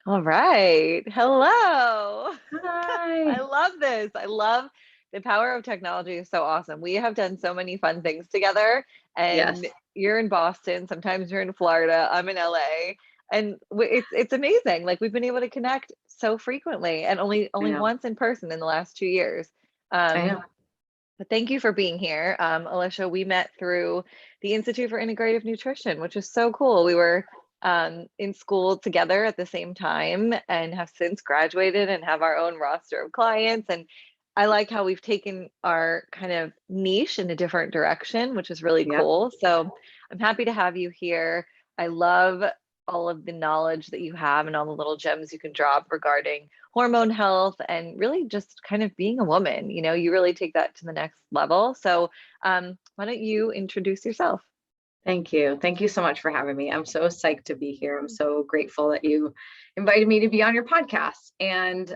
All right. Hello. I Hi. love this. I love the power of technology is so awesome. We have done so many fun things together, and Yes, you're in Boston, sometimes you're in Florida, I'm in LA, and it's amazing. Like we've been able to connect so frequently and I only know. once in person in the last 2 years. I Um, know. but thank you for being here. Alicia, we met through the Institute for Integrative Nutrition, which is so cool. We were in school together at the same time and have since graduated and have our own roster of clients. And I like how we've taken our kind of niche in a different direction, which is really Yep. cool. So I'm happy to have you here. I love all of the knowledge that you have and all the little gems you can drop regarding hormone health and really just kind of being a woman. You really take that to the next level. So, why don't you introduce yourself? Thank you. Thank you so much for having me. I'm so psyched to be here. I'm so grateful that you invited me to be on your podcast. And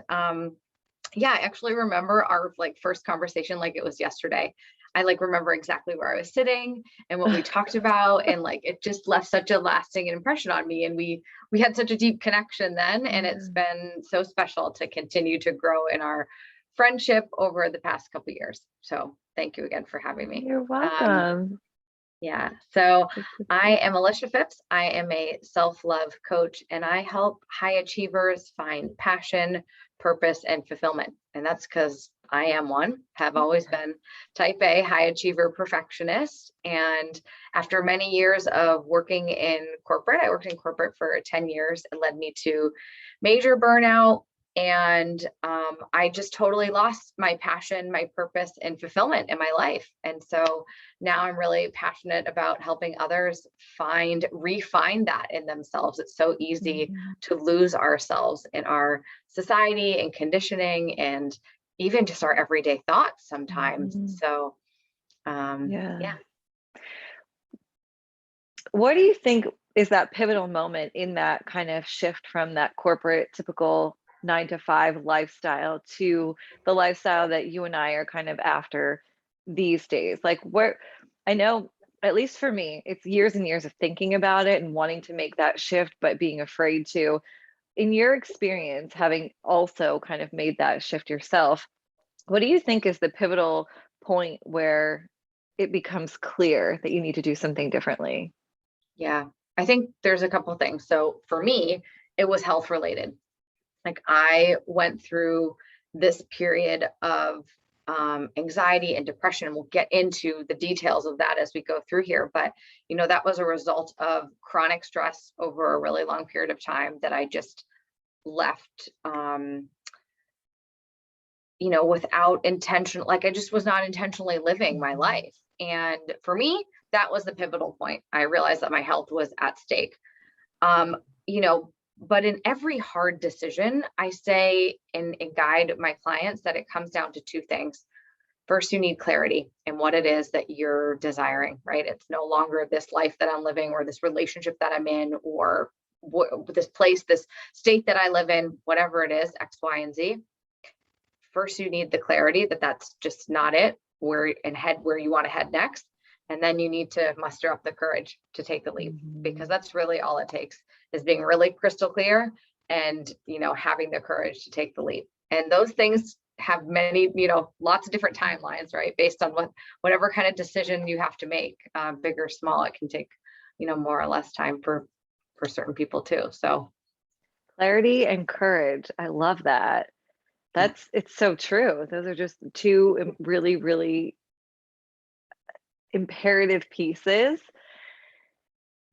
yeah, I actually remember our first conversation like it was yesterday. I remember exactly where I was sitting and what we talked about, and it just left such a lasting impression on me. And we had such a deep connection then, and it's Yeah. been so special to continue to grow in our friendship over the past couple of years. So thank you again for having me. You're Um, welcome. yeah. So I am Alicia Phipps. I am a self-love coach, and I help high achievers find passion, purpose, and fulfillment. And that's because I am one, have always been type A, high achiever perfectionist. And after many years of working in corporate, I worked in corporate for 10 years. It led me to major burnout, and I just totally lost my passion, my purpose, and fulfillment in my life. And so now I'm really passionate about helping others refine that in themselves. It's so easy Mhm. to lose ourselves in our society and conditioning, and even just our everyday thoughts sometimes. Mhm. So Yeah. yeah. What do you think is that pivotal moment in that kind of shift from that corporate typical 9 to 5 lifestyle to the lifestyle that you and I are kind of after these days? Like, where I know, at least for me, it's years and years of thinking about it and wanting to make that shift, but being afraid to. In your experience, having also kind of made that shift yourself, what do you think is the pivotal point where it becomes clear that you need to do something differently? Yeah, I think there's a couple things. So for me, it was health related. I went through this period of anxiety and depression. We'll get into the details of that as we go through here. But, that was a result of chronic stress over a really long period of time that I just left, without intention. I just was not intentionally living my Mhm. life. And for me, that was the pivotal point. I realized that my health was at stake. Um, you know, but in every hard decision, I say and guide my clients that it comes down to two things. First, you need clarity in what it is that you're desiring, right? It's no longer this life that I'm living, or this relationship that I'm in, or this place, this state that I live in, whatever it is, X, Y, and Z. First, you need the clarity that that's just not it, head where you want to head next. And then you need to muster up the courage to take the leap, because Mhm. that's really all it takes, is being really crystal clear and, having the courage to take the leap. And those things have many, lots of different timelines, right? Based on whatever kind of decision you have to make, big or small. It can take, more or less time for certain people too. So Clarity and courage. I love that. yeah. It's so true. Those are just two really, really imperative pieces.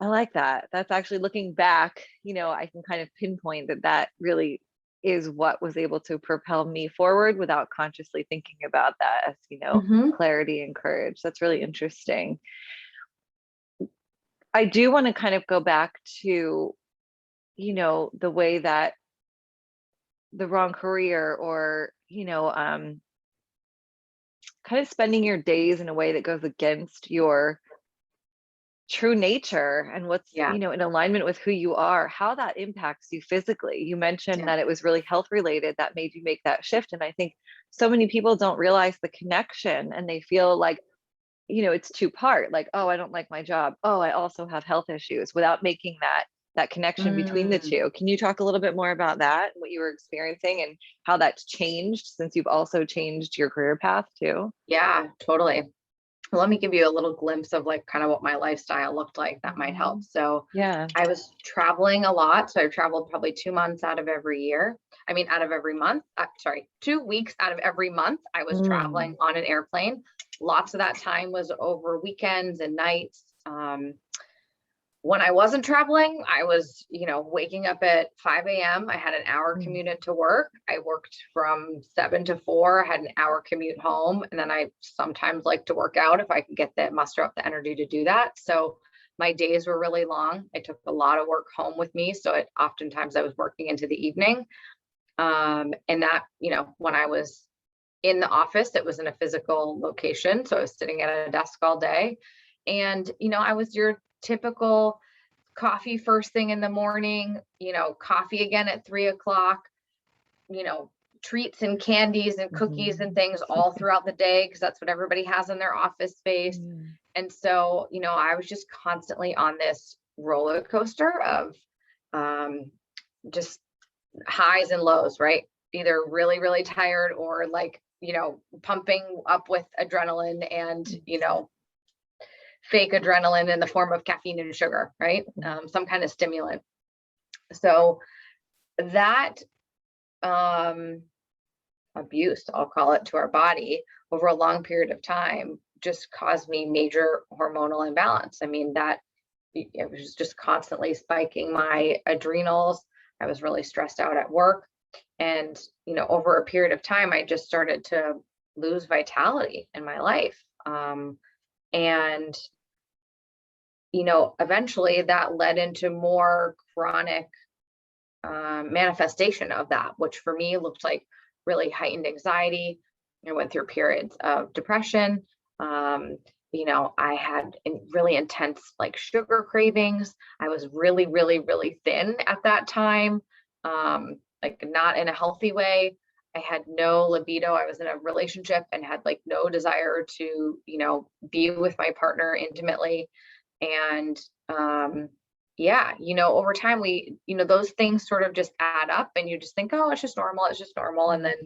I like that. That's actually looking back, I can kind of pinpoint that that really is what was able to propel me forward without consciously thinking about that as, Hmm. clarity and courage. That's really interesting. I do want to kind of go back to, the way that the wrong career or, kind of spending your days in a way that goes against your true nature and what's, Yeah. in alignment with who you are, how that impacts you physically. You mentioned Yeah. that it was really health related that made you make that shift. And I think so many people don't realize the connection and they feel like, it's two part, like, oh, I don't like my job. Oh, I also have health issues without making that that connection between the two. Can you talk a little bit more about that, what you were experiencing and how that's changed since you've also changed your career path too? Yeah, totally. Let me give you a little glimpse of like kind of what my lifestyle looked like. That might help. Mhm. So Yeah. I was traveling a lot. So I traveled probably 2 months out of every year. I mean, out of every month, sorry, 2 weeks out of every month, I was traveling Mm. on an airplane. Lots of that time was over weekends and nights. When I wasn't traveling, I was, waking up at 5 a.m. I had an hour Mm. commute into work. I worked from 7 to 4, had an hour commute home. And then I sometimes like to work out if I could muster up the energy to do that. So my days were really long. I took a lot of work home with me. So oftentimes I was working into the evening. And that, when I was in the office, it was in a physical location. So I was sitting at a desk all day. And, I was your typical coffee first thing in the morning, coffee again at 3 o'clock, you know, treats and candies and cookies and Mhm. things all throughout the day because that's what everybody has in their office space. Mm. And so, I was just constantly on this roller coaster of just highs and lows, right? Either really, really tired or like, pumping up with adrenaline and, fake adrenaline in the form of caffeine and sugar, right? Some kind of stimulant. So that abuse, I'll call it, to our body over a long period of time just caused me major hormonal imbalance. I mean, that it was just constantly spiking my adrenals. I was really stressed out at work. And, over a period of time, I just started to lose vitality in my life. And eventually that led into more chronic manifestation of that, which for me looked like really heightened anxiety. I went through periods of depression. I had really intense like sugar cravings. I was really, really, really thin at that time, like not in a healthy way. I had no libido. I was in a relationship and had like no desire to, be with my partner intimately. And yeah, over time those things sort of just add up and you just think, oh, it's just normal, it's just normal. And then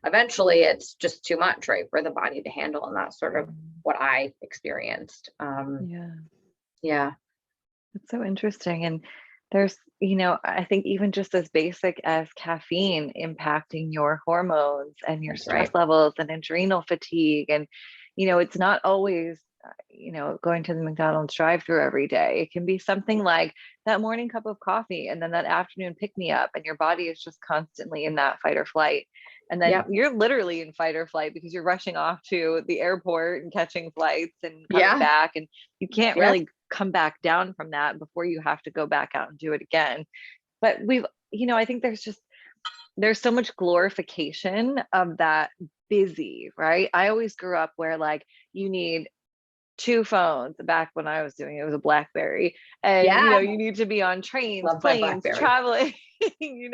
eventually it's just too much, right, for the body to handle. And that's sort of what I experienced. Yeah. Yeah. That's so interesting. And there's, I think even just as basic as caffeine impacting your hormones and your That's stress right. levels and adrenal fatigue. And, it's not always, going to the McDonald's drive-through every day. It can be something like that morning cup of coffee and then that afternoon pick me up, and your body is just constantly in that fight or flight. And then Yep. you're literally in fight or flight because you're rushing off to the airport and catching flights and coming Yeah. back. And you can't Yes. really come back down from that before you have to go back out and do it again. But I think there's so much glorification of that busy, right? I always grew up where like you need two phones. Back when I was doing it, was a BlackBerry. And Yeah. you need to be on trains, Love my planes, BlackBerry. traveling, you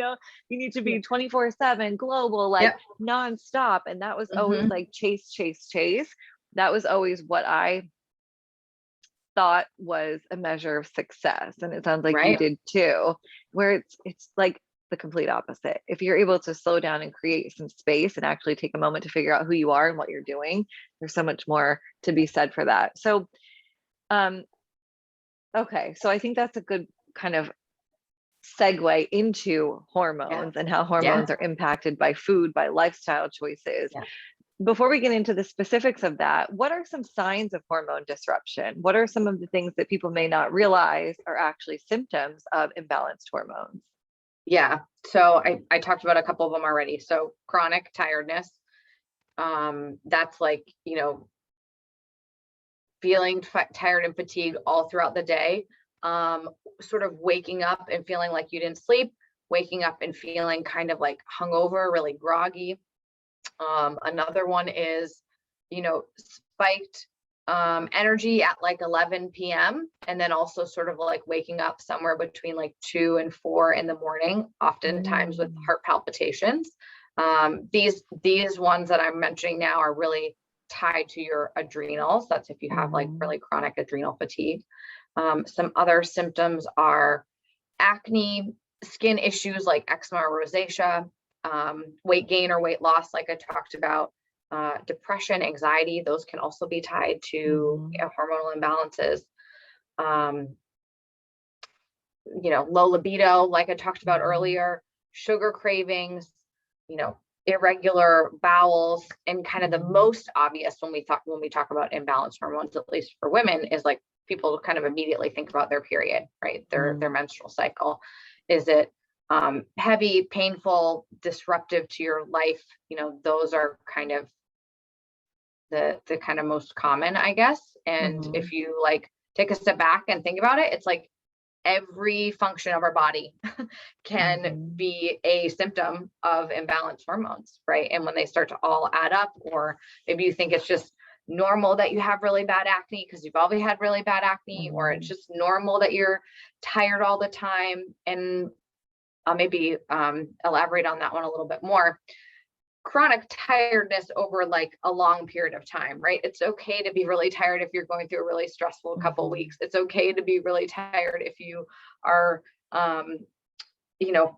need to Yeah. be 24/7 global, like Yep. nonstop. And that was always Hmm. like chase, chase, chase. That was always what I thought was a measure of success. And it sounds like you Right. did too, where it's like the complete opposite. If you're able to slow down and create some space and actually take a moment to figure out who you are and what you're doing, there's so much more to be said for that. So um okay, so I think that's a good kind of segue into Yeah. hormones and how Yeah. hormones are impacted by food, by lifestyle choices. Yeah. Before we get into the specifics of that, what are some signs of hormone disruption? What are some of the things that people may not realize are actually symptoms of imbalanced hormones? Yeah. So I talked about a couple of them already. So chronic tiredness. That's like, feeling tired and fatigued all throughout the day. Sort of waking up and feeling like you didn't sleep, waking up and feeling kind of like hungover, really groggy. Another one is, spiked energy at like 11 p.m. and then also sort of like waking up somewhere between like 2 and 4 in the morning, oftentimes with Mm. heart palpitations. These ones that I'm mentioning now are really tied to your adrenals. That's if you have like Mhm. really chronic adrenal fatigue. Some other symptoms are acne, skin issues like eczema or rosacea, weight gain or weight loss, like I talked about, depression, anxiety, those can also be tied to hormonal imbalances. Low libido, like I talked about earlier, sugar cravings, irregular bowels, and kind of the most obvious when we talk about imbalanced hormones, at least for women, is like people kind of immediately think about their period, right? Their menstrual cycle. Is it heavy, painful, disruptive to your life? Those are kind of the kind of most common, I guess. And if you like take a step back and think about it, it's like every function of our body can be a symptom of imbalanced hormones, right? And when they start to all add up, or maybe you think it's just normal that you have really bad acne because you've always had really bad acne, or it's just normal that you're tired all the time. And I'll maybe elaborate on that one a little bit more. Chronic tiredness over like a long period of time, right? It's okay to be really tired if you're going through a really stressful couple weeks. It's okay to be really tired if you are,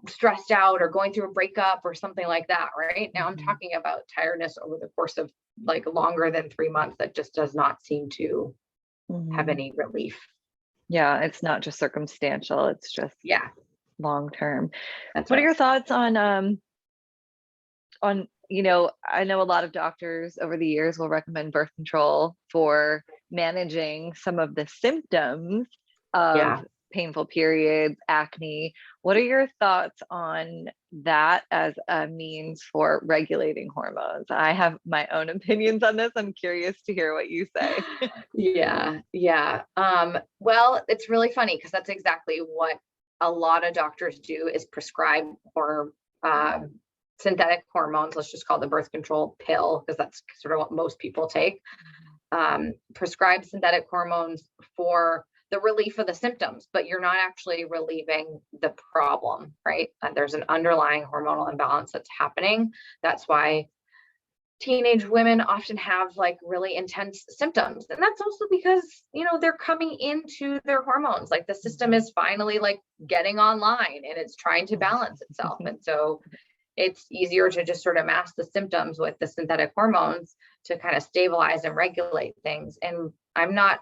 stressed out or going through a breakup or something like that, right? Now I'm talking about tiredness over the course of like longer than 3 months that just does not seem to have any relief. Yeah, it's not just circumstantial, it's just long term. That's what right. are your thoughts on I know a lot of doctors over the years will recommend birth control for managing some of the symptoms of painful periods, acne. What are your thoughts on that as a means for regulating hormones? I have my own opinions on this. I'm curious to hear what you say. Yeah. Well, it's really funny because that's exactly what a lot of doctors do, is prescribe or synthetic hormones. Let's just call the birth control pill, because that's sort of what most people take. Prescribe synthetic hormones for the relief of the symptoms, but you're not actually relieving the problem, right? There's an underlying hormonal imbalance that's happening. That's why teenage women often have like really intense symptoms. And that's also because, they're coming into their hormones. Like the system is finally like getting online and it's trying to balance itself. And so it's easier to just sort of mask the symptoms with the synthetic hormones to kind of stabilize and regulate things. And I'm not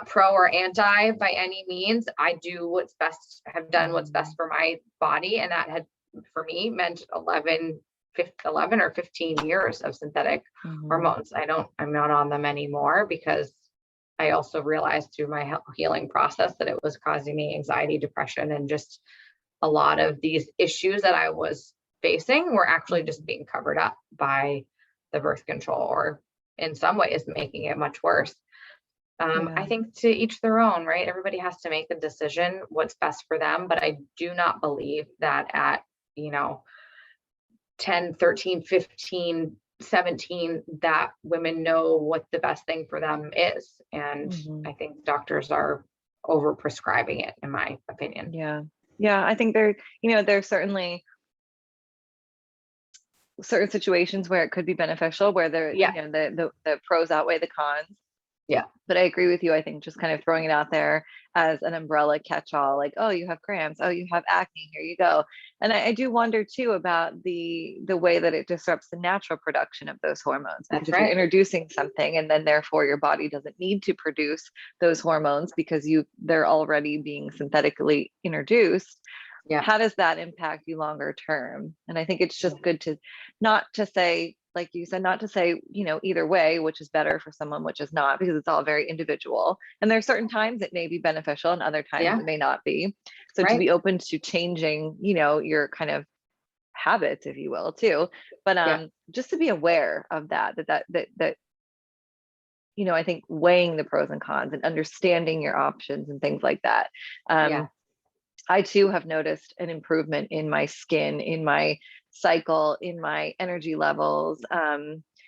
pro or anti by any means. I do what's best, have done what's best for my body. And that had, for me, meant 11 or 15 years of synthetic hormones. I'm not on them anymore because I also realized through my healing process that it was causing me anxiety, depression, and just a lot of these issues that I was facing were actually just being covered up by the birth control, or in some ways making it much worse. I think to each their own, right? Everybody has to make a decision what's best for them. But I do not believe that at, 10, 13, 15, 17, that women know what the best thing for them is. And I think doctors are over prescribing it, in my opinion. Yeah. I think there's certainly certain situations where it could be beneficial, where the pros outweigh the cons. Yeah. But I agree with you. I think just kind of throwing it out there as an umbrella catch-all, like, oh, you have cramps, oh, you have acne, here you go. And I do wonder too about the way that it disrupts the natural production of those hormones. Because if you're introducing something and then therefore your body doesn't need to produce those hormones because they're already being synthetically introduced, how does that impact you longer term? And I think it's just good to not to say, like you said, not to say, either way, which is better for someone, which is not, because it's all very individual. And there are certain times it may be beneficial and other times it may not be. So to be open to changing, your kind of habits, if you will, too. But just to be aware of that I think weighing the pros and cons and understanding your options and things like that. I too have noticed an improvement in my skin, in my cycle, in my energy levels,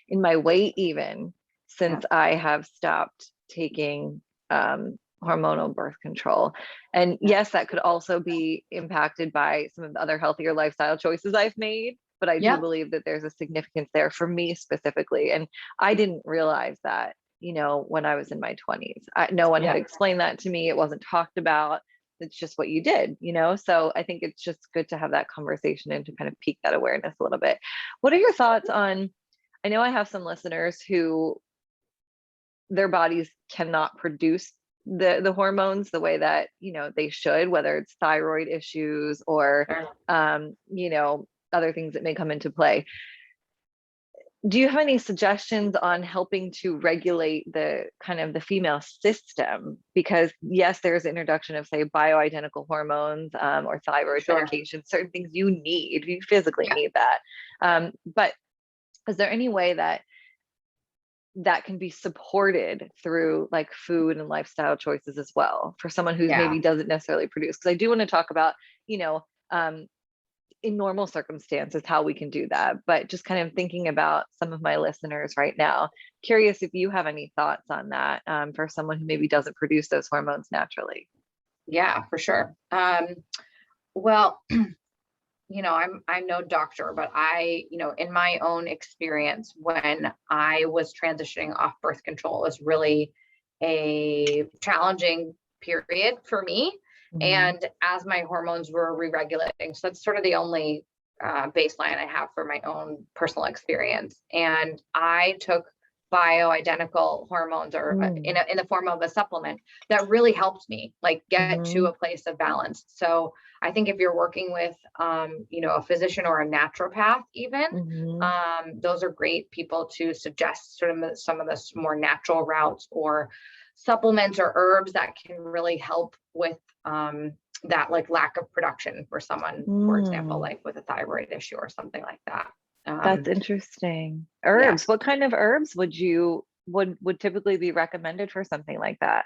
in my weight, even since I have stopped taking hormonal birth control. And yes, that could also be impacted by some of the other healthier lifestyle choices I've made. But I do believe that there's a significance there for me specifically. And I didn't realize that, when I was in my 20s. No one had explained that to me. It wasn't talked about. it's just what you did, So I think it's just good to have that conversation and to kind of pique that awareness a little bit. What are your thoughts on, I know I have some listeners who their bodies cannot produce the hormones the way that, they should, whether it's thyroid issues or, other things that may come into play. Do you have any suggestions on helping to regulate the kind of the female system? Because yes, there's introduction of, say, bioidentical hormones, or thyroid medication, certain things you need, you physically need that. But is there any way that can be supported through like food and lifestyle choices as well for someone who's maybe doesn't necessarily produce? Because I do want to talk about, in normal circumstances, how we can do that. But just kind of thinking about some of my listeners right now, curious if you have any thoughts on that, for someone who maybe doesn't produce those hormones naturally. Yeah, for sure. Well, I'm no doctor, but in my own experience, when I was transitioning off birth control, it was really a challenging period for me. And as my hormones were re-regulating, so that's sort of the only baseline I have for my own personal experience. And I took bioidentical hormones, or in the form of a supplement that really helped me like get to a place of balance. So I think if you're working with, a physician or a naturopath, even, those are great people to suggest sort of some of the more natural routes or supplements or herbs that can really help with that like lack of production for someone, for example, like with a thyroid issue or something like that. That's interesting. Herbs. What kind of herbs would typically be recommended for something like that?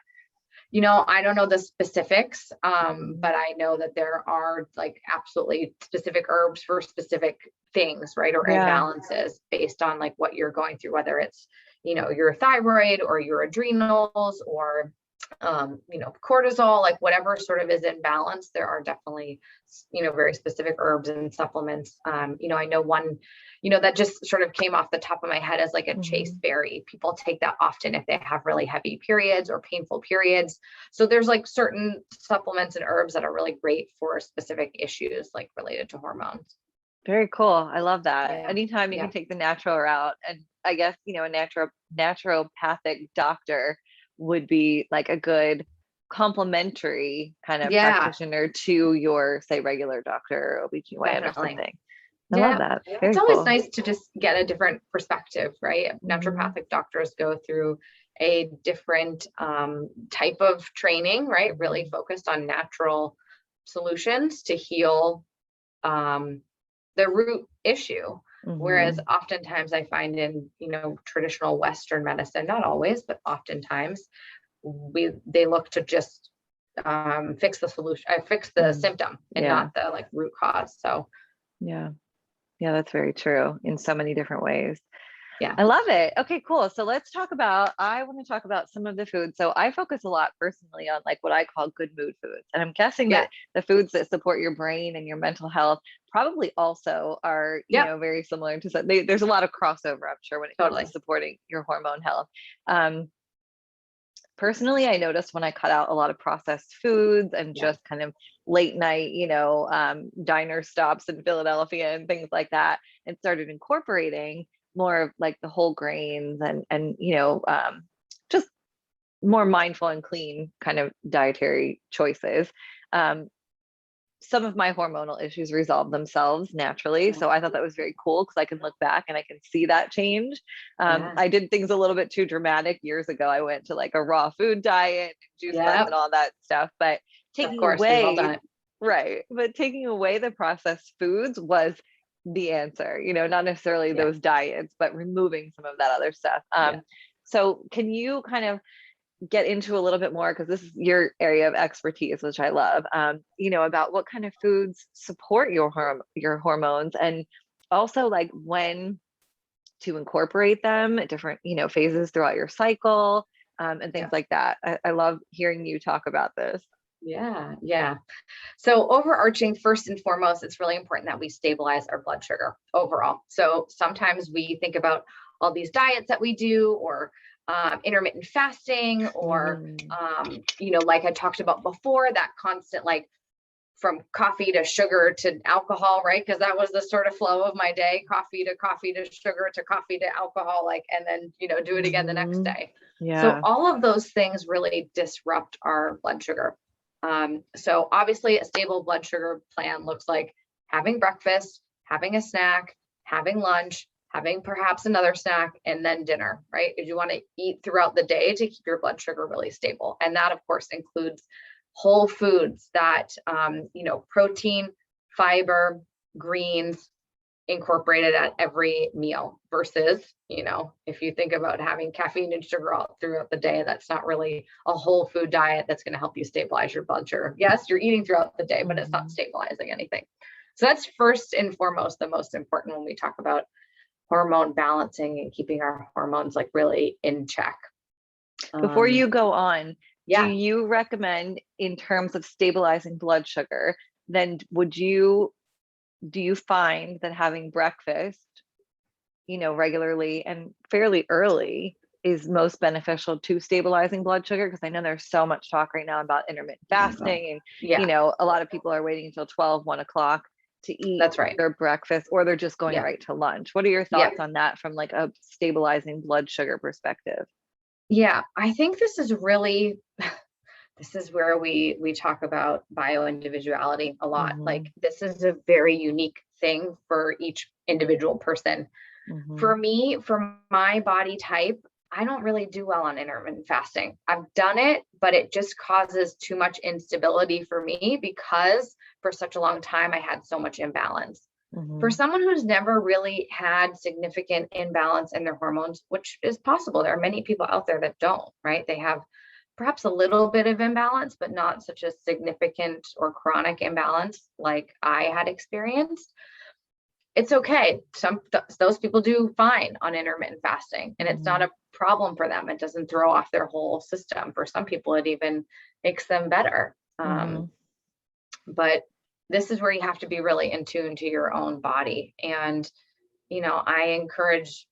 I don't know the specifics, but I know that there are like absolutely specific herbs for specific things, right? Or imbalances based on like what you're going through, whether it's, your thyroid or your adrenals or, cortisol, like whatever sort of is in balance. There are definitely, very specific herbs and supplements. I know one, that just sort of came off the top of my head as like a chasteberry. People take that often if they have really heavy periods or painful periods. So there's like certain supplements and herbs that are really great for specific issues like related to hormones. Very cool. I love that. Yeah. Anytime you can take the natural route, and I guess, a naturopathic doctor would be like a good complementary kind of practitioner to your, say, regular doctor or OB/GYN or something. I love that. Very it's always cool. nice to just get a different perspective, right? Naturopathic doctors go through a different type of training, right? Really focused on natural solutions to heal the root issue. Whereas oftentimes I find in, traditional Western medicine, not always, but oftentimes they look to just fix the solution, fix the symptom and not the like root cause. So yeah, that's very true in so many different ways. Yeah. I love it. Okay, cool. So I want to talk about some of the foods. So I focus a lot personally on like what I call good mood foods. And I'm guessing that the foods that support your brain and your mental health probably also are, very similar to some. There's a lot of crossover, I'm sure, when it comes to supporting your hormone health. Personally, I noticed when I cut out a lot of processed foods and just kind of late night, diner stops in Philadelphia and things like that, and started incorporating more of like the whole grains and just more mindful and clean kind of dietary choices. Some of my hormonal issues resolved themselves naturally. So I thought that was very cool because I can look back and I can see that change. I did things a little bit too dramatic years ago. I went to like a raw food diet, juice cleanse and all that stuff, but taking away, but taking away the processed foods was the answer, not necessarily those diets, but removing some of that other stuff. So can you kind of get into a little bit more, because this is your area of expertise, which I love, about what kind of foods support your hormones, and also like when to incorporate them at different, phases throughout your cycle, and things like that. I love hearing you talk about this. Yeah. So overarching, first and foremost, it's really important that we stabilize our blood sugar overall. So sometimes we think about all these diets that we do, or intermittent fasting, or, Mm. like I talked about before, that constant, like from coffee to sugar to alcohol, right? Because that was the sort of flow of my day: coffee to sugar to coffee to alcohol, like, and then, do it again the next Mhm. day. So Yeah. all of those things really disrupt our blood sugar. So obviously a stable blood sugar plan looks like having breakfast, having a snack, having lunch, having perhaps another snack, and then dinner, right? Because you want to eat throughout the day to keep your blood sugar really stable. And that, of course, includes whole foods that, protein, fiber, greens, incorporated at every meal, versus, if you think about having caffeine and sugar all throughout the day, that's not really a whole food diet that's going to help you stabilize your blood sugar. Yes, you're eating throughout the day, but it's not Mhm. stabilizing anything. So that's first and foremost the most important when we talk about hormone balancing and keeping our hormones like really in check. Before Um, you go on, do yeah, you recommend, in terms of stabilizing blood sugar, then do you find that having breakfast, regularly and fairly early is most beneficial to stabilizing blood sugar? Because I know there's so much talk right now about intermittent oh my God. fasting, and Yeah, a lot of people are waiting until 12, 1 o'clock to eat that's right. their breakfast, or they're just going Yeah, right to lunch. What are your yeah. thoughts on that from like a stabilizing blood sugar perspective? Yeah, I think this is really this is where we talk about bio individuality a lot. Like, Hmm. this is a very unique thing for each individual person. Hmm. For me, for my body type, I don't really do well on intermittent fasting. I've done it, but it just causes too much instability for me, because for such a long time I had so much imbalance. For Hmm. someone who's never really had significant imbalance in their hormones, which is possible, there are many people out there that don't, right? They have perhaps a little bit of imbalance, but not such a significant or chronic imbalance like I had experienced. It's okay. Those people do fine on intermittent fasting, and it's not Hmm. a problem for them. It doesn't throw off their whole system. For some people, it even makes them better. Hmm. But this is where you have to be really in tune to your own body. And, I encourage,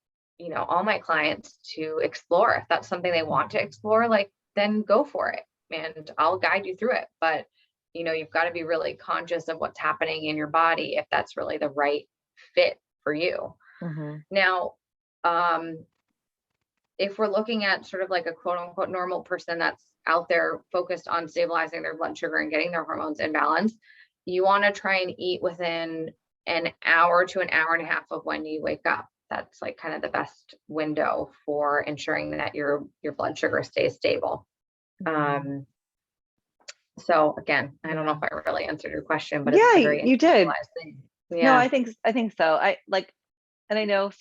all my clients to explore. If that's something they want to explore, like, then go for it, and I'll guide you through it. But, you've got to be really conscious of what's happening in your body, if that's really the right fit for you. Hmm. Now, um, if we're looking at sort of like a quote unquote normal person that's out there focused on stabilizing their blood sugar and getting their hormones in balance, you want to try and eat within an hour to an hour and a half of when you wake up. That's like kind of the best window for ensuring that your blood sugar stays stable. Hmm. Um, so again, I don't know Yeah. if I really answered your question, but it's Yeah, a very you did. individualized thing. No, Yeah. I think so. I like, and I know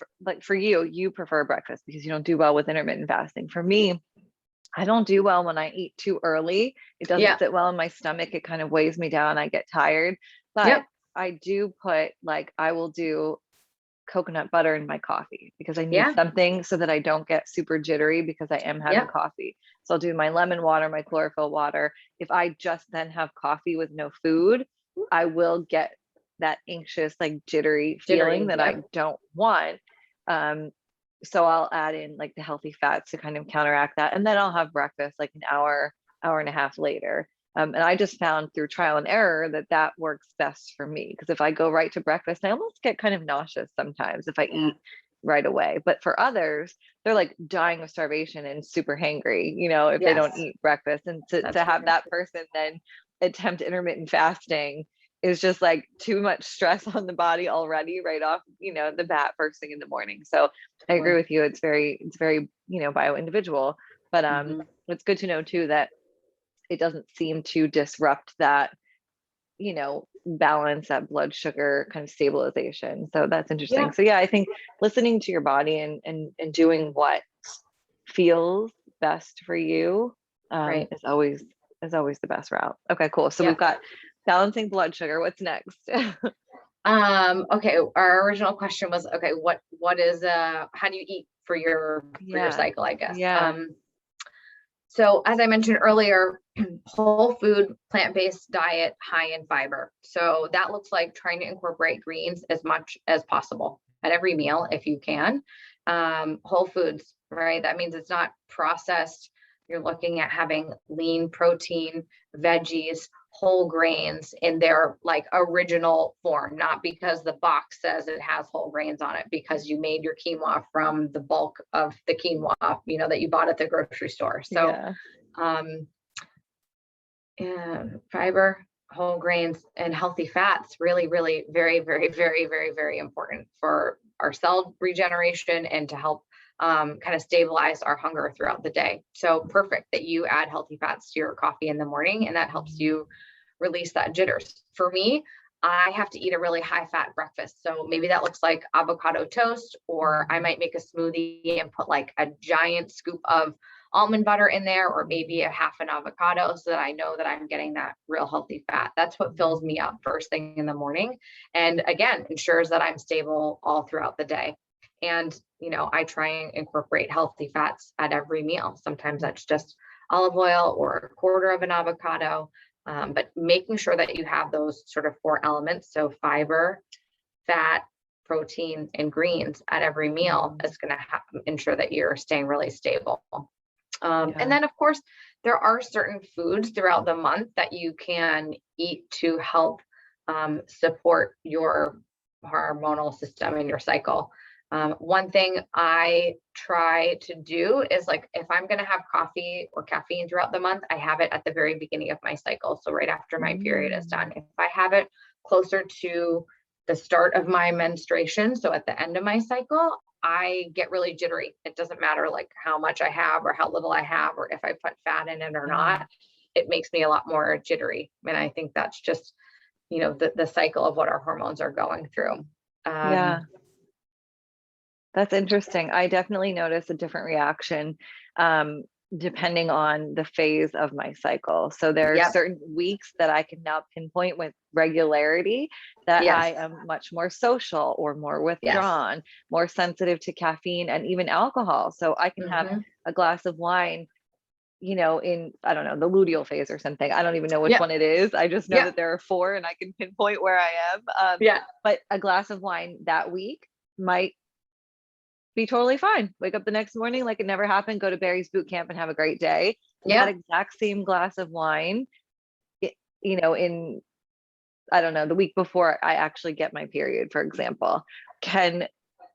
for you, you prefer breakfast because you don't do well with intermittent fasting. For me, I don't do well when I eat too early. It doesn't Yeah. sit well in my stomach. It kind of weighs me down. I get tired. But Yep. I do put, like, I will do coconut butter in my coffee because I need Yeah. something so that I don't get super jittery because I am having Yep. coffee. So I'll do my lemon water, my chlorophyll water. If I just then have coffee with no food, I will get that anxious, like jittery feeling Jittery. that I Yep. don't want. Um, so I'll add in like the healthy fats to kind of counteract that. And then I'll have breakfast like an hour, hour and a half later. And I just found through trial and error that that works best for me, because if I go right to breakfast, I almost get kind of nauseous sometimes if I Yeah. eat right away. But for others, they're like dying of starvation and super hangry, if they don't Yes. eat breakfast. And to That's have very that true. person then attempt intermittent fasting is just like too much stress on the body already right off, the bat first thing in the morning. So I agree Totally. with you. It's very, bio individual. But Mhm. it's good to know too that it doesn't seem to disrupt that, balance, that blood sugar kind of stabilization. So that's Yeah, interesting. So yeah, I think listening to your body and doing what feels best for you, right. is always the best route. Okay, cool. So we've Yeah. got balancing blood sugar. What's next? Okay, our original question was, okay, what is how do you eat for your Yeah. cycle, I guess. Yeah. So as I mentioned earlier, whole food, plant-based diet, high in fiber. So that looks like trying to incorporate greens as much as possible at every meal if you can. Whole foods, right? That means it's not processed. You're looking at having lean protein, veggies, whole grains in their like original form, not because the box says it has whole grains on it, because you made your quinoa from the bulk of the quinoa, that you bought at the grocery store. So, Yeah. um, and fiber, whole grains, and healthy fats really, really very, very, very, very, very important for our cell regeneration and to help kind of stabilize our hunger throughout the day. So perfect that you add healthy fats to your coffee in the morning, and that helps you release that jitters. For me, I have to eat a really high fat breakfast. So maybe that looks like avocado toast, or I might make a smoothie and put like a giant scoop of almond butter in there, or maybe a half an avocado, so that I know that I'm getting that real healthy fat. That's what fills me up first thing in the morning. And again, ensures that I'm stable all throughout the day. And, I try and incorporate healthy fats at every meal. Sometimes that's just olive oil or a quarter of an avocado. But making sure that you have those sort of four elements, so fiber, fat, protein, and greens at every meal, is going to ensure that you're staying really stable. And then, of course, there are certain foods throughout the month that you can eat to help support your hormonal system and your cycle. One thing I try to do is, like, if I'm going to have coffee or caffeine throughout the month, I have it at the very beginning of my cycle. So right after my period is done. If I have it closer to the start of my menstruation, so at the end of my cycle, I get really jittery. It doesn't matter like how much I have or how little I have, or if I put fat in it or not. It makes me a lot more jittery. And I think that's just, the cycle of what our hormones are going through. Yeah. That's interesting. I definitely notice a different reaction depending on the phase of my cycle. So there are Yep. certain weeks that I can now pinpoint with regularity that Yes. I am much more social or more Yes. withdrawn, more sensitive to caffeine and even alcohol. So I can have a glass of wine, in, I don't know, the luteal phase or something. I don't even know which Yep. one it is. I just know Yep. that there are four and I can pinpoint where I am. Yeah. But a glass of wine that week might be totally fine. Wake up the next morning like it never happened, go to Barry's boot camp and have a great day. But that Yep. exact same glass of wine, in, I don't know, the week before I actually get my period, for example, can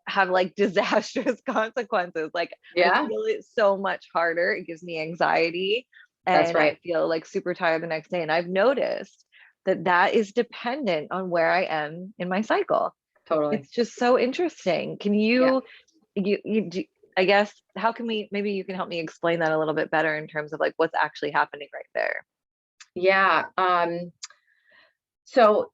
have like disastrous consequences. Like I Yeah. feel it so much harder. It gives me anxiety That's and I right. feel like super tired the next day. And I've noticed that is dependent on where I am in my cycle. Totally. It's just so interesting. Can Yeah. you do, I guess, how can maybe you can help me explain that a little bit better in terms of like what's actually happening right there? Yeah. So,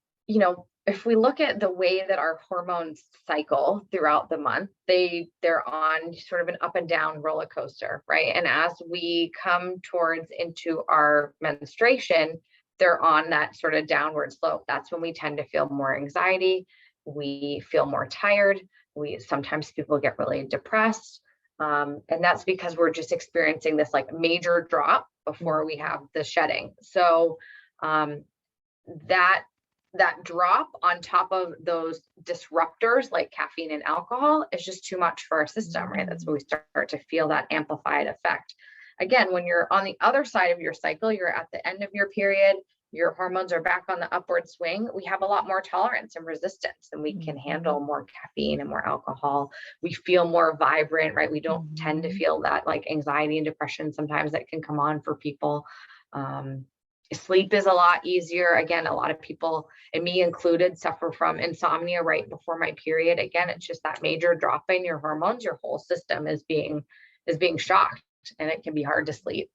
if we look at the way that our hormones cycle throughout the month, they're on sort of an up and down roller coaster, right? And as we come towards into our menstruation, they're on that sort of downward slope. That's when we tend to feel more anxiety. We feel more tired. Sometimes people get really depressed. And that's because we're just experiencing this like major drop before we have the shedding. So um, that that drop on top of those disruptors like caffeine and alcohol is just too much for our system, right? That's when we start to feel that amplified effect. Again, when you're on the other side of your cycle, you're at the end of your period, your hormones are back on the upward swing, we have a lot more tolerance and resistance, and we can handle more caffeine and more alcohol. We feel more vibrant, right? We don't tend to feel that like anxiety and depression sometimes that can come on for people. Sleep is a lot easier. Again, a lot of people, and me included, suffer from insomnia right before my period. Again, it's just that major drop in your hormones. Your whole system is being shocked, and it can be hard to sleep.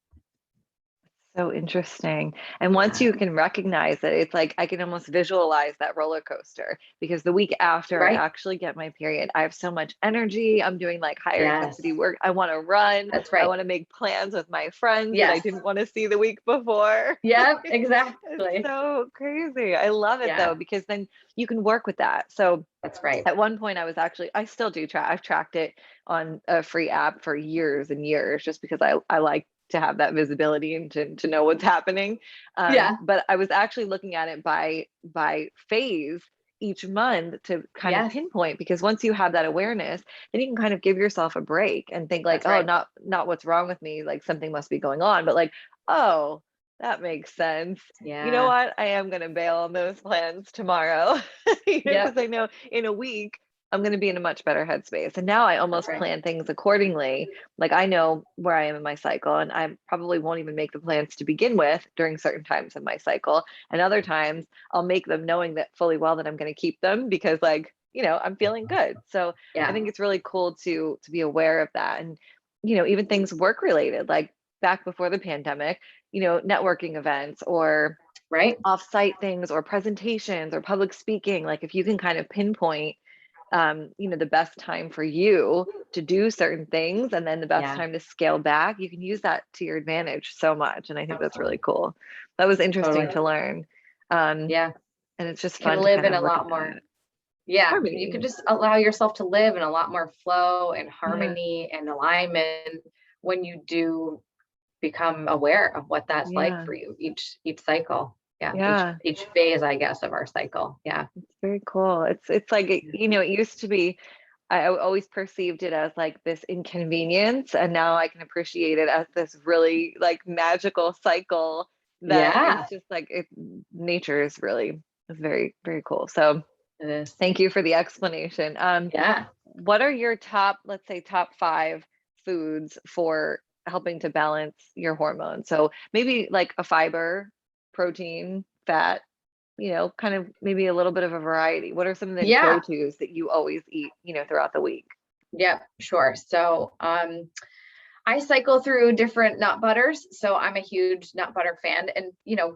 So interesting. And once you can recognize it, it's like I can almost visualize that roller coaster because the week after I Right? actually get my period, I have so much energy. I'm doing like higher Yes, intensity work. I want to run. that's I right. want to make plans with my friends that I Yes. didn't want to see the week before. Yep, It's exactly. so crazy. I love it Yeah, though, because then you can work with that. So that's right. at one point I still do track. I've tracked it on a free app for years and years just because I like to have that visibility and to know what's happening. Yeah. But I was actually looking at it by phase each month to kind of Yes, pinpoint, because once you have that awareness, then you can kind of give yourself a break and think like, that's oh, right. not what's wrong with me, like something must be going on, but like, oh, that makes sense. You know Yeah. what? I am going to bail on those plans tomorrow, because Yep. I know in a week I'm going to be in a much better headspace. And now I That's almost right. plan things accordingly. Like I know where I am in my cycle, and I probably won't even make the plans to begin with during certain times in my cycle. And other times I'll make them knowing that fully well that I'm going to keep them because like, I'm feeling good. So I Yeah. think it's really cool to be aware of that. And, even things work related, like back before the pandemic, networking events or Right. off-site things or presentations or public speaking, like if you can kind of pinpoint the best time for you to do certain things and then the best Yeah. time to scale back, you can use that to your advantage so much. And I think that's really Absolutely. cool. That was interesting Totally. to learn. Um, Yeah. and it's just Can fun to live kind in of a look at lot more. that. Yeah. You could Harmony. just allow yourself to live in a lot more flow and Yeah. harmony and alignment when you do become aware of what that's like Yeah. for you each cycle. Yeah. Yeah. Each phase, I guess, of our cycle. Yeah. It's very cool. It's like, it used to be, I always perceived it as like this inconvenience, and now I can appreciate it as this really like magical cycle that is Yeah. just like nature is very, very cool. So It is. thank you for the explanation. Yeah. What are your top, let's say, top five foods for helping to balance your hormones? So maybe like a fiber, protein, fat, kind of maybe a little bit of a variety. What are some of the Yeah. go-tos that you always eat, throughout the week? Yeah. Sure. So, I cycle through different nut butters. So I'm a huge nut butter fan, and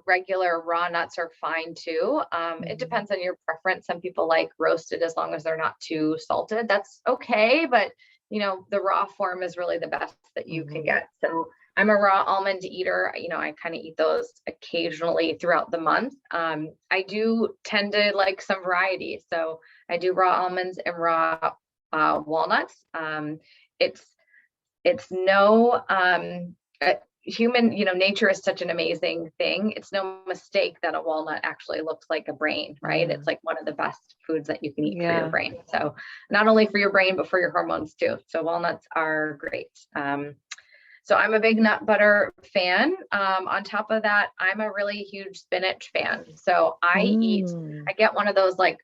regular raw nuts are fine too. It Mhm. depends on your preference. Some people like roasted as long as they're not too salted. That's okay, but the raw form is really the best that you can Mhm. get. So I'm a raw almond eater. I kind of eat those occasionally throughout the month. I do tend to like some variety. So I do raw almonds and raw walnuts. It's it's no human, nature is such an amazing thing. It's no mistake that a walnut actually looks like a brain, right? Yeah. It's like one of the best foods that you can eat for your Yeah. brain. So not only for your brain, but for your hormones too. So walnuts are great. So I'm a big nut butter fan. On top of that, I'm a really huge spinach fan. So Mm. I get one of those like,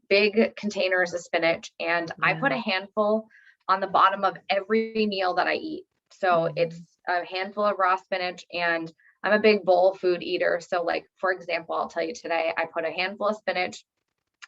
big containers of spinach, and I put Yeah. a handful on the bottom of every meal that I eat. So it's Mhm. a handful of raw spinach, and I'm a big bowl food eater. So like, for example, I'll tell you today, I put a handful of spinach.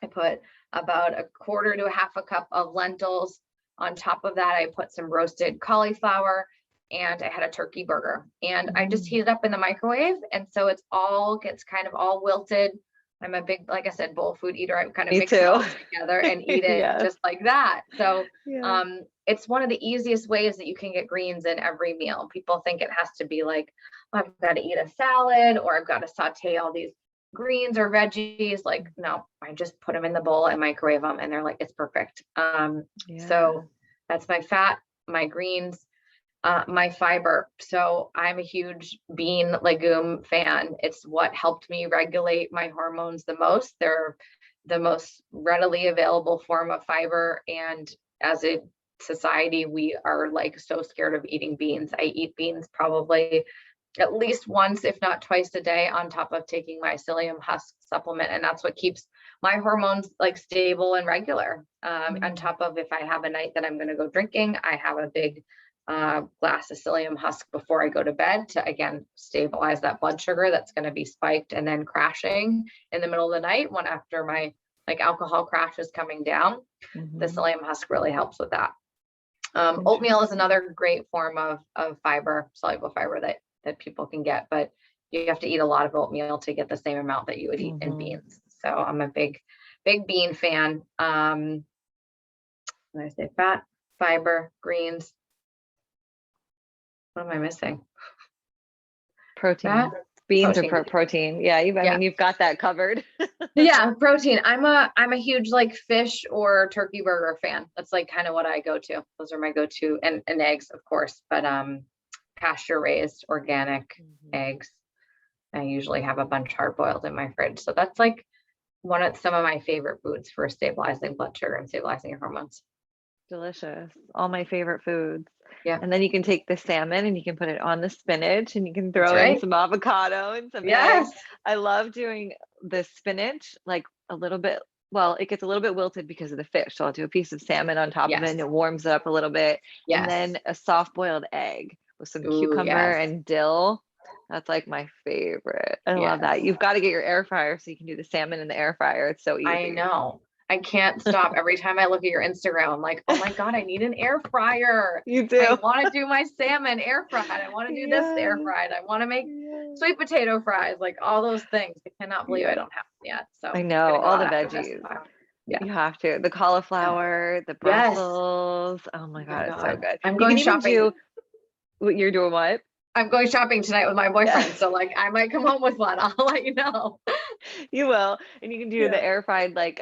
I put about a quarter to a half a cup of lentils. On top of that, I put some roasted cauliflower, and I had a turkey burger, and I just Mm. heat it up in the microwave. And so it's all gets kind of all wilted. I'm a big, like I said, bowl food eater. I kind of Me mix it too. all together and eat it Yes. just like that. So Yeah. it's one of the easiest ways that you can get greens in every meal. People think it has to be like, oh, I've got to eat a salad or I've got to saute all these greens or veggies. Like, no, I just put them in the bowl and microwave them, and they're like, it's perfect. Yeah. So that's my fat, my greens, my fiber. So I'm a huge bean legume fan. It's what helped me regulate my hormones the most. They're the most readily available form of fiber. And as a society, we are like so scared of eating beans. I eat beans probably at least once, if not twice a day, on top of taking my psyllium husk supplement. And that's what keeps my hormones like stable and regular. On Mm. top of if I have a night that I'm going to go drinking, I have a big glass of psyllium husk before I go to bed to again stabilize that blood sugar that's going to be spiked and then crashing in the middle of the night when after my like alcohol crash is coming down. The Mhm. psyllium husk really helps with that. Oatmeal is Interesting. another great form of fiber, soluble fiber that people can get, but you have to eat a lot of oatmeal to get the same amount that you would eat in Mhm. beans. So I'm a big bean fan. When I say fat, fiber, greens, what am I missing? Fat, Protein. Beans or protein. protein. Yeah, I Yeah. mean, you've got that covered. Yeah, protein. I'm a huge like fish or turkey burger fan. That's like kind of what I go to. Those are my go-to, and eggs, of course, but pasture raised organic Mhm. eggs. I usually have a bunch hard boiled in my fridge. So that's like some of my favorite foods for stabilizing blood sugar and stabilizing your hormones. Delicious. All my favorite foods. Yeah, And then you can take the salmon and you can put it on the spinach and you can that's throw in right. some avocado and some eggs. Yes. I love doing the spinach like a little bit, well, it gets a little bit wilted because of the fish. So I'll do a piece of salmon on top of it Yes. and it warms it up a little bit. And Yes. then a soft boiled egg with some Ooh, cucumber yes. and dill. That's like my favorite. I love Yes. that. You've got to get your air fryer so you can do the salmon in the air fryer. It's so I easy. know. I can't stop. Every time I look at your Instagram, I'm like, oh my God, I need an air fryer. You I do. want to do my salmon air fried. I want to do this air Yes. fried. I want to make Yes. sweet potato fries, like all those things. I cannot believe I Yes. don't have them yet. So I I'm know gonna go all out the after this. veggies. Yeah. You have to. The Yeah. cauliflower, the Yes. Brussels. Oh my Oh my God, it's so God. good. I'm You going can even shopping. do what you're doing what? I'm going shopping tonight with my Yeah, boyfriend. So like I might come home with one. I'll let you know. you will. And you can do the Yeah. air fried like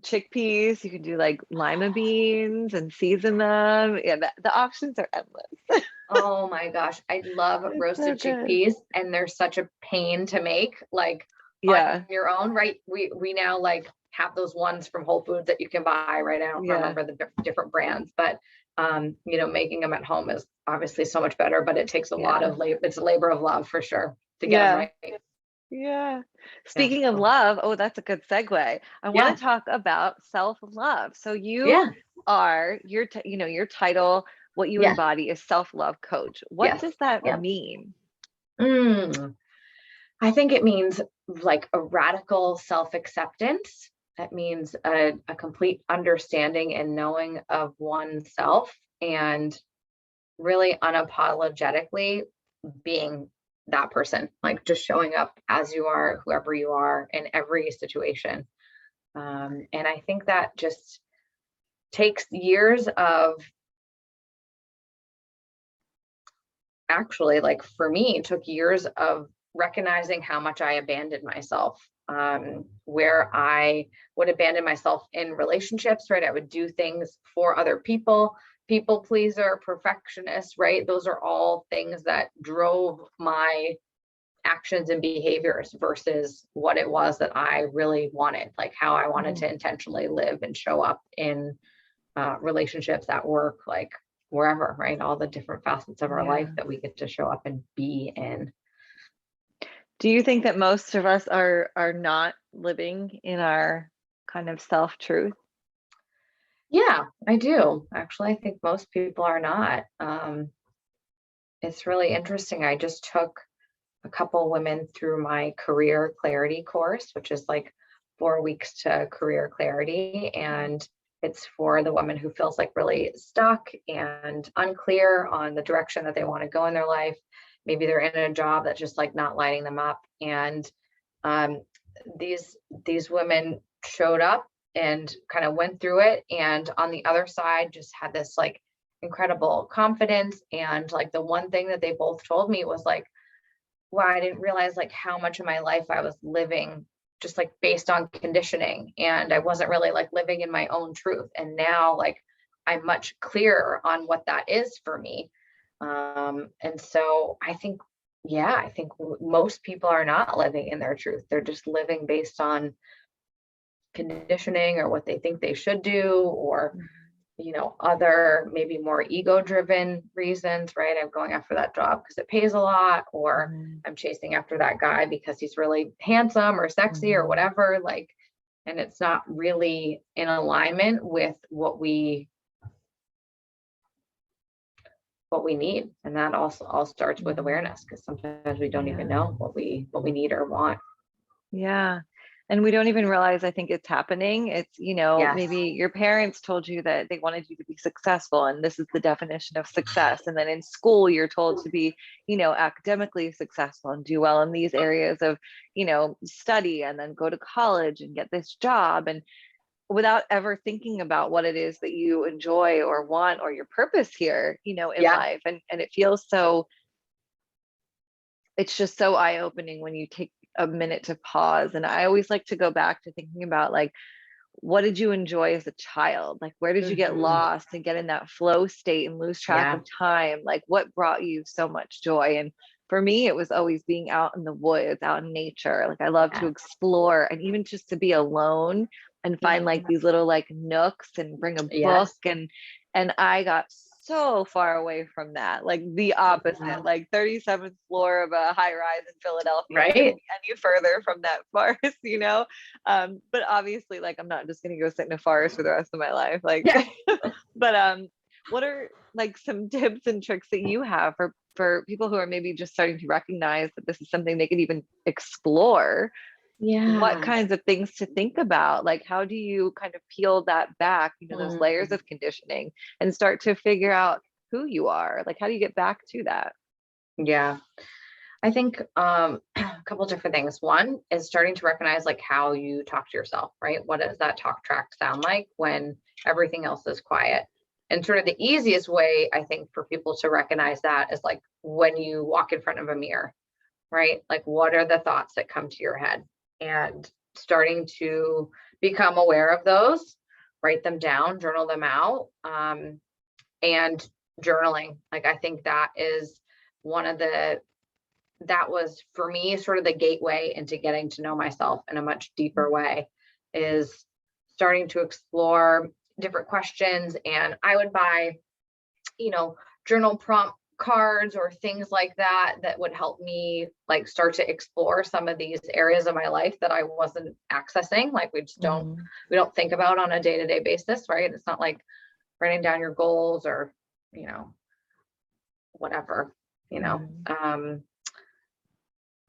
chickpeas. You can do like lima beans and season them. Yeah, the options are endless. Oh my gosh, I love It's so roasted good. chickpeas and they're such a pain to make like on Yeah, your own, right? We now like have those ones from Whole Foods that you can buy, right? I don't yeah, remember the different brands, but making them at home is obviously so much better, but it takes a lot yeah, of labor. It's a labor of love for sure to get them yeah. right. Yeah. Yeah. Speaking of So, love, oh, that's a good segue. I want yeah. to talk about self-love. So you Yeah. are your title, what you Yeah. embody is self-love coach. What Yes. does that Yeah. mean? Mm. I think it means like a radical self acceptance. That means a complete understanding and knowing of oneself and really unapologetically being that person, like just showing up as you are, whoever you are in every situation. And I think that just takes years of actually, like for me, it took years of recognizing how much I abandoned myself, where I would abandon myself in relationships, right? I would do things for other people, people pleaser, perfectionist, right? Those are all things that drove my actions and behaviors versus what it was that I really wanted, like how I wanted Mhm. to intentionally live and show up in relationships at work, like wherever, right? All the different facets of our life Yeah. that we get to show up and be in. Do you think that most of us are not living in our kind of self-truth? Yeah, I do. Actually, I think most people are not. It's really interesting. I just took a couple women through my career clarity course, which is like 4 weeks to career clarity. And it's for the woman who feels like really stuck and unclear on the direction that they want to go in their life. Maybe they're in a job that's just like not lighting them up. And um, these women showed up and kind of went through it. And on the other side, just had this like incredible confidence. And like the one thing that they both told me was like, wow, I didn't realize like how much of my life I was living just like based on conditioning. And I wasn't really like living in my own truth. And now like I'm much clearer on what that is for me. And so I think, yeah, I think most people are not living in their truth. They're just living based on conditioning or what they think they should do, or Mhm. other maybe more ego driven reasons, right? I'm going after that job because it pays a lot, or Mhm. I'm chasing after that guy because he's really handsome or sexy or Mhm. whatever. Like, and it's not really in alignment with what we need. And that also all starts with Mhm. awareness, because sometimes we don't even Yeah. know what we need or want. Yeah. And we don't even realize, I think it's happening. It's, Yes. maybe your parents told you that they wanted you to be successful and this is the definition of success. And then in school, you're told to be, academically successful and do well in these areas of, study and then go to college and get this job. And without ever thinking about what it is that you enjoy or want or your purpose here, in Yeah. life. And it feels so, it's just so eye-opening when you take a minute to pause. And I always like to go back to thinking about like, what did you enjoy as a child? Like, where did you get Hmm. lost and get in that flow state and lose track Yeah. of time? Like, what brought you so much joy? And for me, it was always being out in the woods, out in nature. Like I love to Yeah. explore and even just to be alone and find like Mhm. these little like nooks and bring a book. Yes. And I got so far away from that, like the opposite, Mhm. like 37th floor of a high rise in Philadelphia. Couldn't Right. be any further from that forest, you know? But obviously, like I'm not just gonna go sit in a forest for the rest of my life. Like, Yeah. but what are like some tips and tricks that you have for people who are maybe just starting to recognize that this is something they could even explore? What Yeah. kinds of things to think about? Like, how do you kind of peel that back, those layers Mm. of conditioning and start to figure out who you are? Like, how do you get back to that? Yeah. I think a couple different things. One is starting to recognize like how you talk to yourself, right? What does that talk track sound like when everything else is quiet? And sort of the easiest way I think for people to recognize that is like when you walk in front of a mirror, right? Like what are the thoughts that come to your head? And starting to become aware of those, write them down, journal them out, and journaling. Like I think that is one of the that was for me sort of the gateway into getting to know myself in a much deeper way, is starting to explore different questions. And I would buy, you know, journal prompt cards or things like that that would help me like start to explore some of these areas of my life that I wasn't accessing. Like Mhm. we don't think about on a day-to-day basis, right? It's not like writing down your goals or, you know, whatever, you know. Mhm.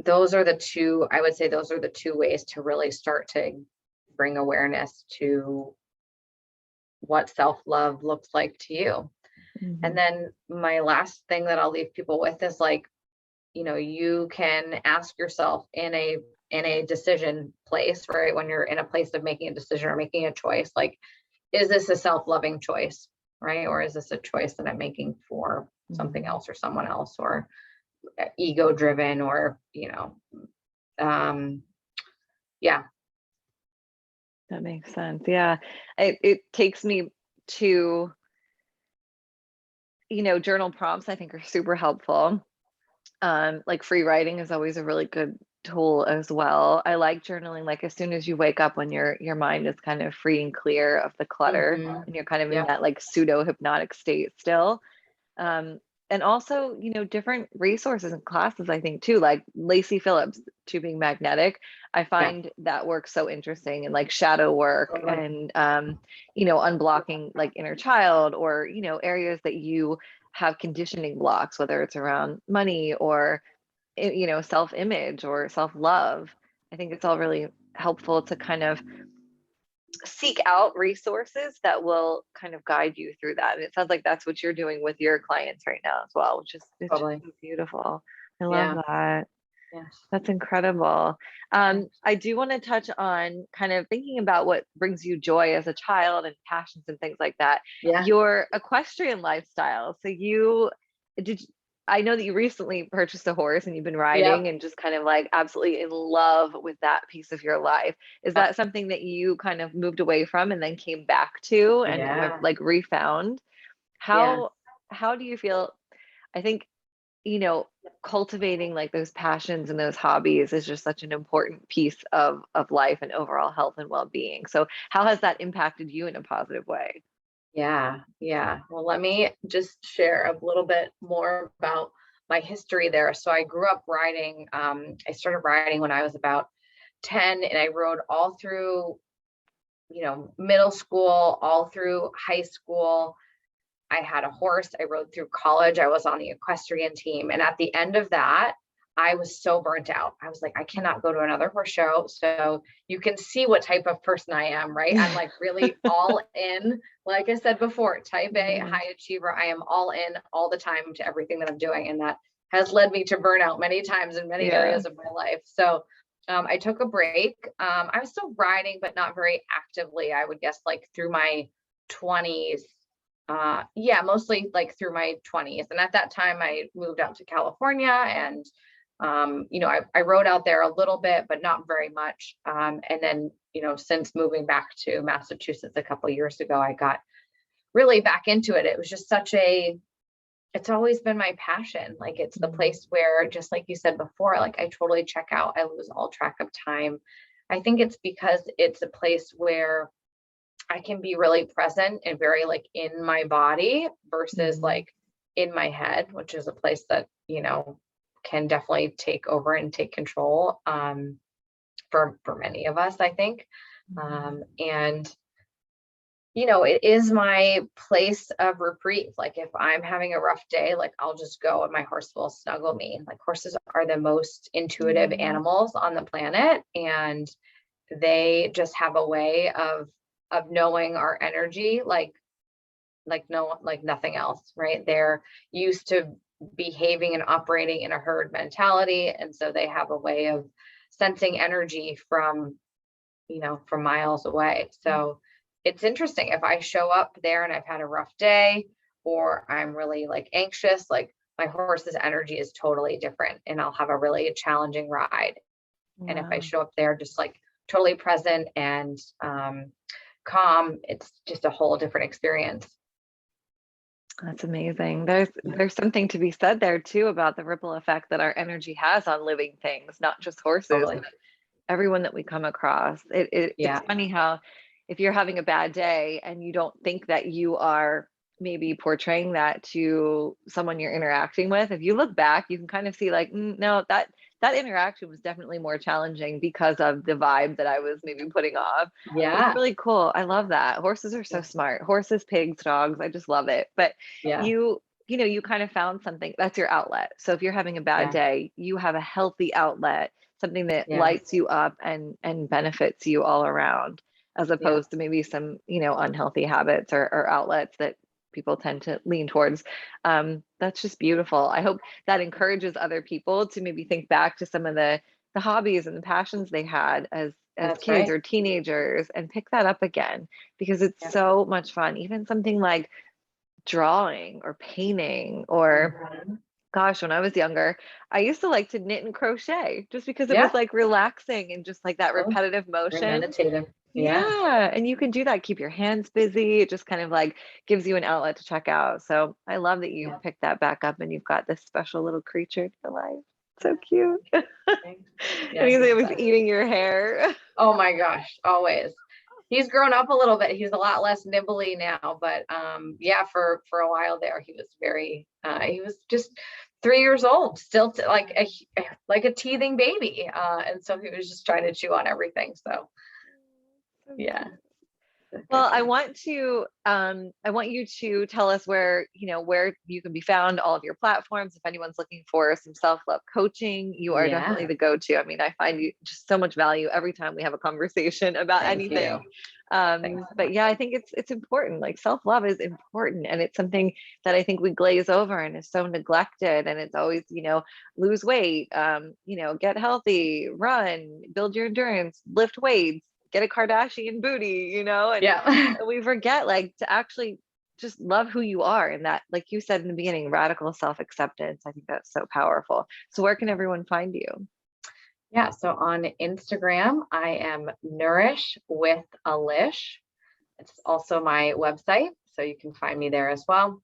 Those are the two, I would say those are the two ways to really start to bring awareness to what self-love looks like to you. And Mhm. then my last thing that I'll leave people with is like, you know, you can ask yourself in a decision place, right? When you're in a place of making a decision or making a choice, like, is this a self-loving choice, right? Or is this a choice that I'm making for something Mhm. else or someone else, or ego driven, or, you know, um, yeah. That makes sense. Yeah. It takes me to, journal prompts I think are super helpful. Like free writing is always a really good tool as well. I like journaling like as soon as you wake up when your mind is kind of free and clear of the clutter Mhm. and you're kind of in Yep. that like pseudo hypnotic state still. Um, and also, different resources and classes, I think too, like Lacey Phillips, to being magnetic. I Yeah. find that work so interesting and like shadow work Totally. and, unblocking like inner child or, areas that you have conditioning blocks, whether it's around money or, self-image or self-love. I think it's all really helpful to kind of seek out resources that will kind of guide you through that. And it sounds like that's what you're doing with your clients right now as well, which is it's just Totally. so beautiful. I love Yeah. that. Yes. That's incredible. Thanks. I do want to touch on kind of thinking about what brings you joy as a child and passions and things like that. Yeah. Your equestrian lifestyle. So did I know that you recently purchased a horse and you've been riding Yep. and just kind of like absolutely in love with that piece of your life. Is Yep. that something that you kind of moved away from and then came back to and have Yeah. like refound? Yeah. How do you feel? I think you know, cultivating like those passions and those hobbies is just such an important piece of life and overall health and well-being. So how has that impacted you in a positive way? Yeah. Yeah. Well, let me just share a little bit more about my history there. So I grew up riding. I started riding when I was about 10, and I rode all through, you know, middle school, all through high school. I had a horse. I rode through college. I was on the equestrian team. And at the end of that, I was so burnt out. I was like, I cannot go to another horse show. So you can see what type of person I am, right? I'm like really all in. Like I said before, type A, Mhm. high achiever. I am all in all the time to everything that I'm doing. And that has led me to burnout many times in many Yeah. areas of my life. So I took a break. I was still riding, but not very actively, I would guess, like through my 20s. Yeah, mostly like through my 20s. And at that time, I moved out to California, and, you know, I rode out there a little bit, but not very much. And then, you know, since moving back to Massachusetts a couple of years ago, I got really back into it. It was just such a it's always been my passion. Like, it's the place where, just like you said before, like, I totally check out. I lose all track of time. I think it's because it's a place where I can be really present and very like in my body versus like in my head, which is a place that, can definitely take over and take control, for many of us, I think. And it is my place of reprieve. Like, if I'm having a rough day, like, I'll just go and my horse will snuggle me. Like, horses are the most intuitive animals on the planet, and they just have a way of knowing our energy, like nothing else, right? They're used to behaving and operating in a herd mentality, and so they have a way of sensing energy from miles away. So it's interesting, if I show up there and I've had a rough day, or I'm really like anxious, like, my horse's energy is totally different, and I'll have a really challenging ride. And if I Wow. show up there just like totally present and calm, it's just a whole different experience. That's amazing. There's something to be said there too about the ripple effect that our energy has on living things, not just horses, Totally. but everyone that we come across. It's Yeah. funny how, if you're having a bad day and you don't think that you are maybe portraying that to someone you're interacting with, if you look back, you can kind of see like, no, that interaction was definitely more challenging because of the vibe that I was maybe putting off. It's Yeah. really cool. I love that. Horses are so Yeah. smart. Horses, pigs, dogs. I just love it. But Yeah. you kind of found something that's your outlet. So if you're having a bad Yeah. day, you have a healthy outlet, something that Yes. lights you up and benefits you all around, as Yeah. opposed to maybe some, unhealthy habits or outlets that people tend to lean towards. That's just beautiful. I hope that encourages other people to maybe think back to some of the hobbies and the passions they had as That's kids right. or teenagers, and pick that up again, because it's Yeah. so much fun. Even something like drawing or painting, or Mhm. gosh, when I was younger, I used to like to knit and crochet just because it was Yeah. like relaxing and just like that Oh, repetitive very motion. meditative. Yeah. Yeah, and you can do that, keep your hands busy. It just kind of like gives you an outlet to check out. So I love that you Yeah. picked that back up and you've got this special little creature in your life. So cute. Thanks. And Yeah, he's he's it the was best. eating your hair. Oh my gosh, always. He's grown up a little bit. He's a lot less nibbly now, but yeah, for a while there, he was very he was just 3 years old, still like a teething baby, and so he was just trying to chew on everything. So So yeah, cute. a good Well, time. I want you to tell us where you can be found, all of your platforms. If anyone's looking for some self-love coaching, you are definitely Yeah, the go-to. I mean, I find you just so much value every time we have a conversation about thank anything. you. Thanks so But much. yeah, I think it's important. Like, self-love is important, and it's something that I think we glaze over and is so neglected. And it's always, lose weight, get healthy, run, build your endurance, lift weights, get a Kardashian booty, and Yeah. we forget like to actually just love who you are, and that, like you said in the beginning, radical self-acceptance. I think that's so powerful. So where can everyone find you? Yeah, so on Instagram, I am Nourish with Alish. It's also my website, so you can find me there as well.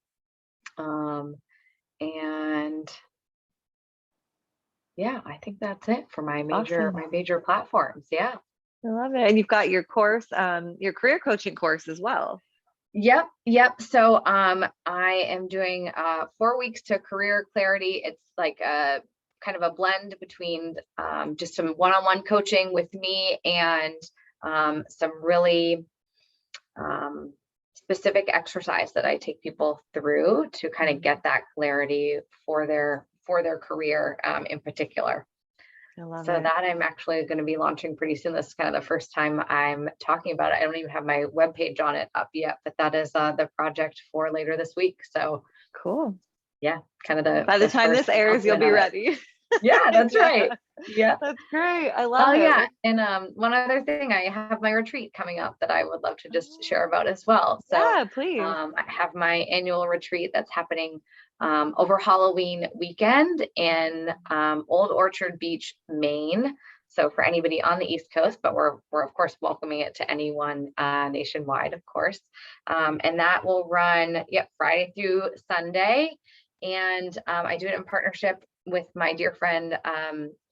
Um, and yeah, I think that's it for Awesome. my major platforms. Yeah. I love it. And you've got your course, your career coaching course as well. Yep, yep. So I am doing 4 weeks to career clarity. It's like a kind of a blend between just some one-on-one coaching with me and some really specific exercise that I take people through to kind of get that clarity for their career in particular. I love So it. that I'm actually going to be launching pretty soon. This is kind of the first time I'm talking about it. I don't even have my webpage on it up yet, but that is the project for later this week. So Cool. yeah, kind of the By the the time first this airs, you'll announcement be of it. ready. Yeah, that's Yeah, right. Yeah. that's great. I love Oh it. yeah, Well, and one other thing, I have my retreat coming up that I would love to just share about as well. So yeah, please. I have my annual retreat that's happening over Halloween weekend in Old Orchard Beach, Maine. So for anybody on the East Coast, but we're of course welcoming it to anyone nationwide, of course. And that will run, yep, Friday through Sunday. And I do it in partnership with my dear friend,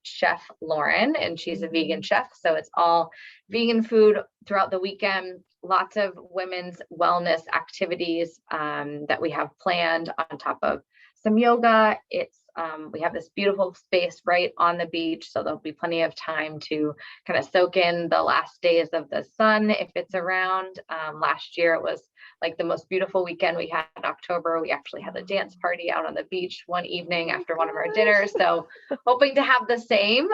Chef Lauren, and she's a vegan chef. So it's all vegan food throughout the weekend, lots of women's wellness activities that we have planned on top of some yoga. We have this beautiful space right on the beach, so there'll be plenty of time to kind of soak in the last days of the sun if it's around. Last year it was like the most beautiful weekend we had in October. We actually had a dance party out on the beach one evening after one of our dinners. So hoping to have the same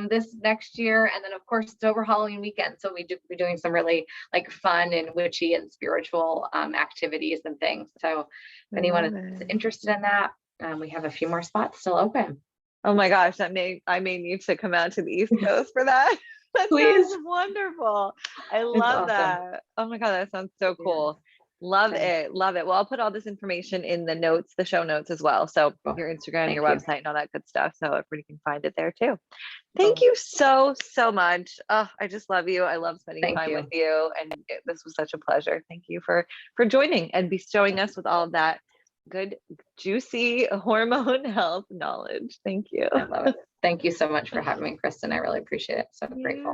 this next year. And then of course it's over Halloween weekend. So we're doing some really like fun and witchy and spiritual activities and things. So if anyone is interested in that, we have a few more spots still open. Oh my gosh, I may need to come out to the East Coast for that. That Please. sounds wonderful. I love awesome. that. Oh my God, that sounds so cool. Love it. Love it. Well, I'll put all this information in the notes, the show notes as well. So your Instagram, your website, and all that good stuff. So everybody can find it there too. Thank you so much. Oh, I just love you. I love spending time with you. And this was such a pleasure. Thank you for joining and showing us with all of that good, juicy hormone health knowledge. Thank you. I love it. Thank you so much for having me, Kristen. I really appreciate it. So grateful.